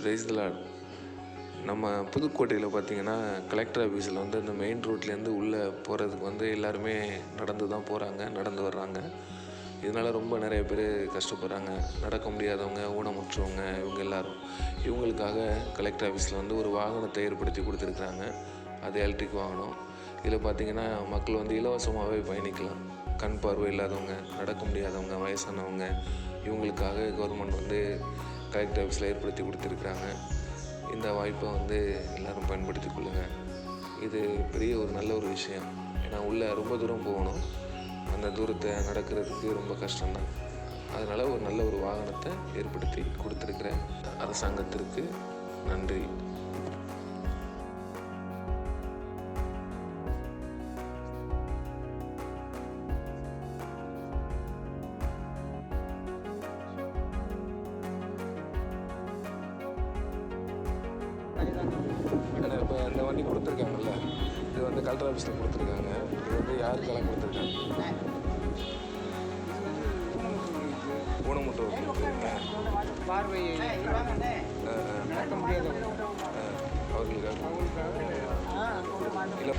Praise the Lord. நம்ம புதுக்கோட்டையில் பார்த்திங்கன்னா கலெக்டர் ஆஃபீஸில் வந்து இந்த மெயின் ரோட்லேருந்து உள்ளே போகிறதுக்கு வந்து எல்லாருமே நடந்து தான் போகிறாங்க, நடந்து வர்றாங்க. இதனால் ரொம்ப நிறைய பேர் கஷ்டப்படுறாங்க. நடக்க முடியாதவங்க, ஊனமுற்றவங்க, இவங்க எல்லோரும். இவங்களுக்காக கலெக்டர் ஆஃபீஸில் வந்து ஒரு வாகனத்தை ஏற்படுத்தி கொடுத்துருக்குறாங்க. அது எலக்ட்ரிக் வாகனம். இதில் பார்த்திங்கன்னா மக்கள் வந்து இலவசமாகவே பயணிக்கலாம். கண் பார்வை இல்லாதவங்க, நடக்க முடியாதவங்க, வயசானவங்க, இவங்களுக்காக கவர்மெண்ட் வந்து கலெக்டர் ஆஃபீஸில் ஏற்படுத்தி கொடுத்துருக்குறாங்க. இந்த வாய்ப்பை வந்து எல்லோரும் பயன்படுத்தி கொள்ளுங்கள். இது பெரிய ஒரு நல்ல ஒரு விஷயம். ஏன்னா உள்ளே ரொம்ப தூரம் போகணும், அந்த தூரத்தை நடக்கிறதுக்கு ரொம்ப கஷ்டம்தான். அதனால் ஒரு நல்ல ஒரு வாகனத்தை ஏற்படுத்தி கொடுத்துருக்குற அரசாங்கத்திற்கு நன்றி. ஏன்னா இப்போ இந்த வண்டி கொடுத்துருக்காங்கல்ல, இது வந்து கலெக்டர் ஆஃபீஸில் கொடுத்துருக்காங்க. இது வந்து யாருக்கெல்லாம் கொடுத்துருக்காங்க? ஊனமுற்றவர்களுக்கு, பார்வை நடக்க முடியாதவங்க அவர்களுக்காக இல்லை